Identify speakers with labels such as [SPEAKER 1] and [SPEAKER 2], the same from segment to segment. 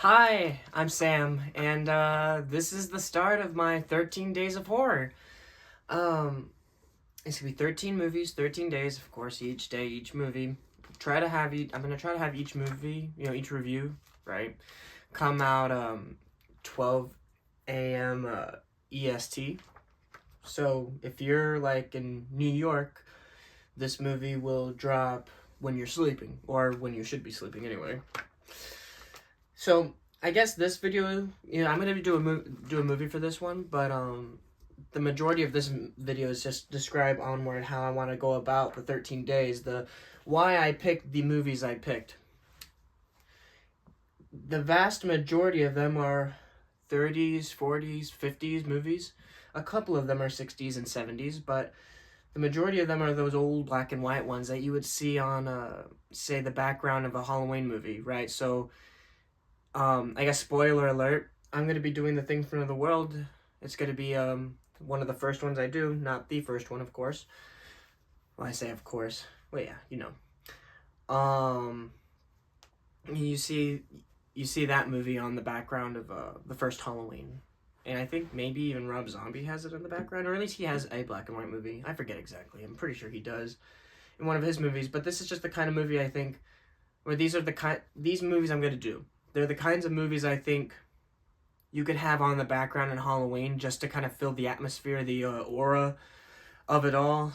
[SPEAKER 1] Hi, I'm Sam, and this is the start of my 13 days of horror. Um, it's gonna be 13 movies, 13 days, of course, each day, each movie. I'm gonna try to have each movie, each review, right, come out 12 a.m. EST. So if you're like in New York, this movie will drop when you're sleeping, or when you should be sleeping anyway. So I guess this video, I'm gonna do a movie for this one, but the majority of this video is just describe onward how I want to go about the 13 days, the why I picked the movies I picked. The vast majority of them are 30s, 40s, 50s movies. A couple of them are 60s and 70s, but the majority of them are those old black and white ones that you would see on, say, the background of a Halloween movie, right? So I guess spoiler alert, I'm going to be doing The Thing from Another World. It's going to be one of the first ones I do, not the first one, of course. Well, I say of course. Well, yeah, you see that movie on the background of the first Halloween. And I think maybe even Rob Zombie has it in the background, or at least he has a black and white movie. I forget exactly. I'm pretty sure he does in one of his movies, but this is just the kind of movie I think where these movies I'm going to do. They're the kinds of movies I think you could have on the background in Halloween just to kind of fill the atmosphere, the aura of it all.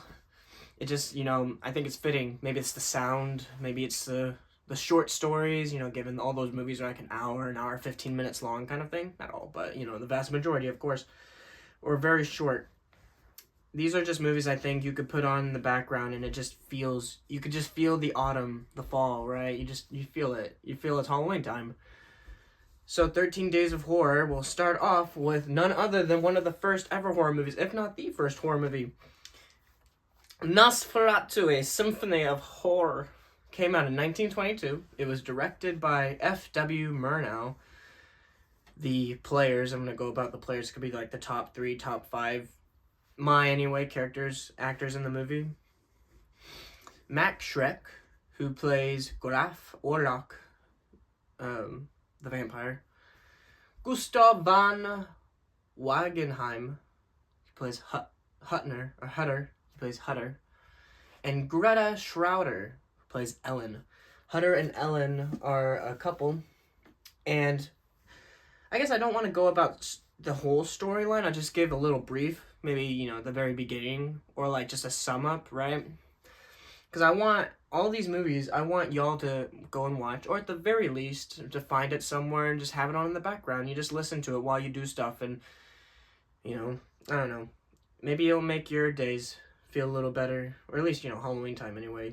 [SPEAKER 1] It just, I think it's fitting. Maybe it's the sound. Maybe it's the short stories, given all those movies are like an hour, 15 minutes long kind of thing. Not all, but, the vast majority, of course, or very short. These are just movies I think you could put on in the background and you could just feel the autumn, the fall, right? You feel it. You feel it's Halloween time. So 13 Days of Horror will start off with none other than one of the first ever horror movies, if not the first horror movie. Nosferatu, A Symphony of Horror, came out in 1922. It was directed by F.W. Murnau. The players, I'm going to go about the players, could be like the top 3, top 5, actors in the movie. Max Schreck, who plays Graf Orlok, the vampire. Gustav van Wangenheim, he plays Hutter, he plays Hutter. And Greta Schroder, who plays Ellen. Hutter and Ellen are a couple, and I guess I don't want to go about the whole storyline. I'll just give a little brief, maybe, the very beginning, or like just a sum up, right? Because I want all these movies, I want y'all to go and watch, or at the very least, to find it somewhere and just have it on in the background. You just listen to it while you do stuff, and, I don't know. Maybe it'll make your days feel a little better, or at least, Halloween time anyway.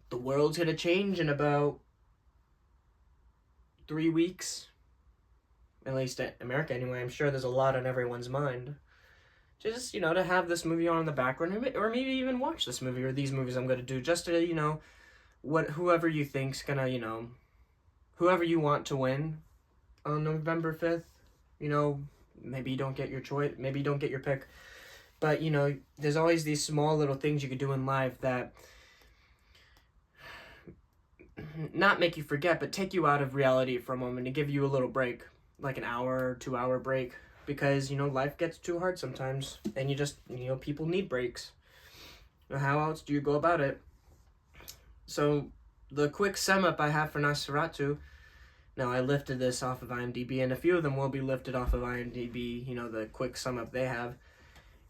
[SPEAKER 1] The world's gonna change in about 3 weeks. At least in America anyway. I'm sure there's a lot on everyone's mind. Just, to have this movie on in the background, or maybe even watch this movie, or these movies I'm going to do, just to, whoever you think's gonna, whoever you want to win on November 5th, maybe you don't get your choice, maybe you don't get your pick, but, there's always these small little things you could do in life that not make you forget, but take you out of reality for a moment and give you a little break, like an hour, 2 hour break. Because, life gets too hard sometimes, and you just, people need breaks. How else do you go about it? So, the quick sum up I have for Nosferatu, now I lifted this off of IMDb, and a few of them will be lifted off of IMDb, the quick sum up they have.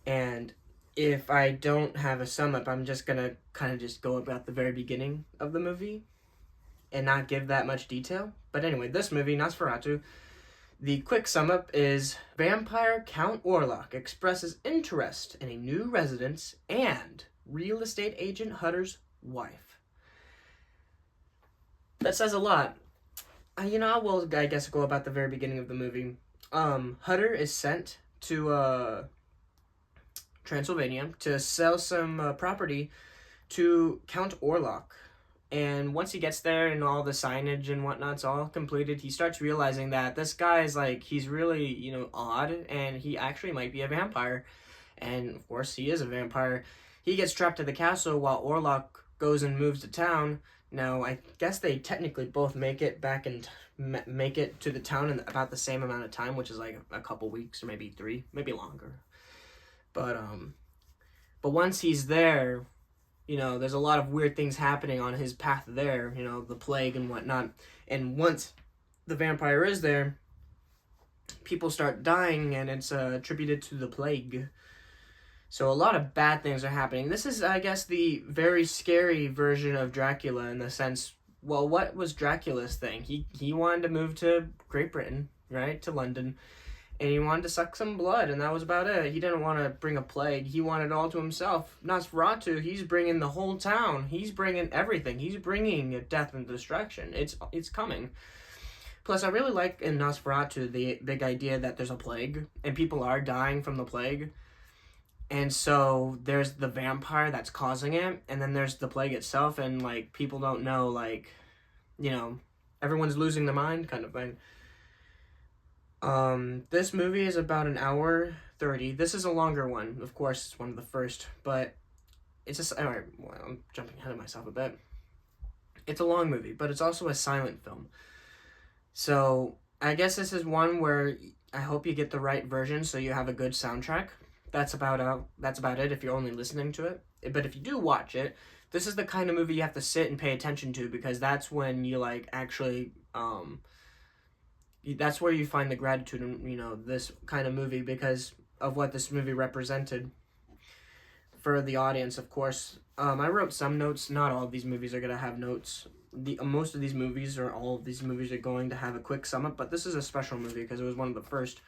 [SPEAKER 1] And if I don't have a sum up, I'm just gonna kind of just go about the very beginning of the movie, and not give that much detail. But anyway, this movie, Nosferatu, the quick sum up is vampire Count Orlok expresses interest in a new residence and real estate agent Hutter's wife. That says a lot. I guess go about the very beginning of the movie. Hutter is sent to Transylvania to sell some property to Count Orlok. And once he gets there and all the signage and whatnot's all completed, he starts realizing that this guy is he's really, odd, and he actually might be a vampire. And of course, he is a vampire. He gets trapped at the castle while Orlok goes and moves to town. Now, I guess they technically both make it back and make it to the town in about the same amount of time, which is like a couple weeks or maybe 3, maybe longer. But once he's there, you know, there's a lot of weird things happening on his path there, you know, the plague and whatnot. And once the vampire is there, people start dying, and it's attributed to the plague. So a lot of bad things are happening. This is, I guess, the very scary version of Dracula in the sense, well, what was Dracula's thing? He wanted to move to Great Britain, right, to London, and he wanted to suck some blood, and that was about it. He didn't want to bring a plague. He wanted it all to himself. Nosferatu, he's bringing the whole town. He's bringing everything. He's bringing death and destruction. It's coming. Plus, I really like in Nosferatu the big idea that there's a plague, and people are dying from the plague. And so there's the vampire that's causing it, and then there's the plague itself, and, like, people don't know, like, you know, everyone's losing their mind kind of thing. This movie is about 1:30. This is a longer one. Of course, it's one of the first, but it's just, alright, well, I'm jumping ahead of myself a bit. It's a long movie, but it's also a silent film. So, I guess this is one where I hope you get the right version so you have a good soundtrack. That's about it if you're only listening to it. But if you do watch it, this is the kind of movie you have to sit and pay attention to, because that's when you, like, actually, that's where you find the gratitude in, you know, this kind of movie, because of what this movie represented for the audience, of course. I wrote some notes. Not all of these movies are going to have notes. Most of these movies, or all of these movies, are going to have a quick sum up, but this is a special movie because it was one of the first.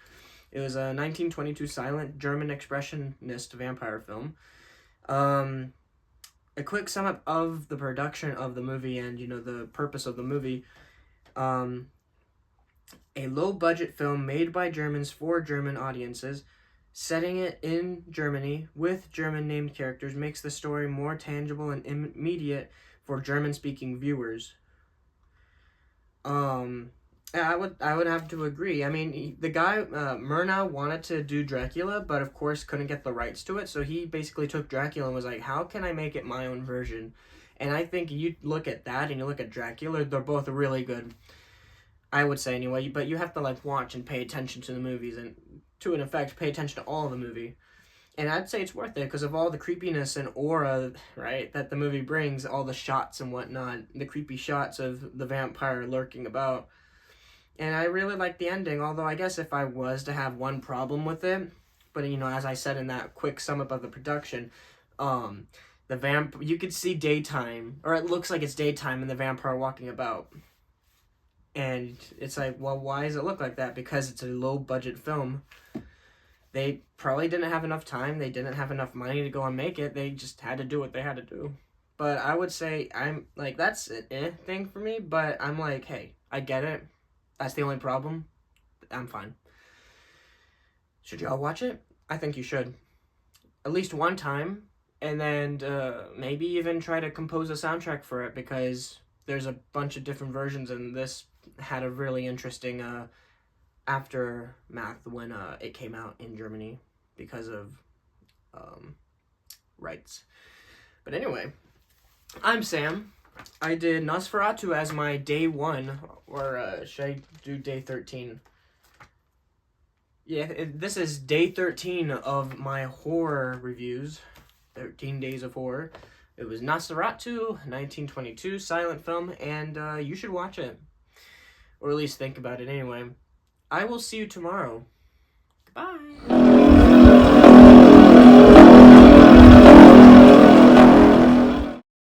[SPEAKER 1] It was a 1922 silent German expressionist vampire film. A quick sum up of the production of the movie and, you know, the purpose of the movie. A low-budget film made by Germans for German audiences, setting it in Germany with German-named characters makes the story more tangible and immediate for German-speaking viewers. I would have to agree. I mean, the guy, Murnau, wanted to do Dracula, but of course couldn't get the rights to it, so he basically took Dracula and was like, how can I make it my own version? And I think you look at that and you look at Dracula, they're both really good, I would say anyway, but you have to, like, watch and pay attention to the movies, and to an effect, pay attention to all of the movie. And I'd say it's worth it because of all the creepiness and aura, right, that the movie brings, all the shots and whatnot, the creepy shots of the vampire lurking about. And I really like the ending, although I guess if I was to have one problem with it, but, you know, as I said in that quick sum up of the production, you could see daytime, or it looks like it's daytime and the vampire walking about. And it's like, well, why does it look like that? Because it's a low-budget film. They probably didn't have enough time. They didn't have enough money to go and make it. They just had to do what they had to do. But I would say, I'm, like, that's an thing for me, but I'm like, hey, I get it. That's the only problem. I'm fine. Should y'all watch it? I think you should. At least one time. And then maybe even try to compose a soundtrack for it, because there's a bunch of different versions, and this had a really interesting aftermath when it came out in Germany because of rights. But anyway, I'm Sam. I did Nosferatu as my day 1, or should I do day 13? Yeah, this is day 13 of my horror reviews, 13 days of horror. It was Nosferatu, 1922, silent film, and you should watch it. Or at least think about it anyway. I will see you tomorrow. Goodbye!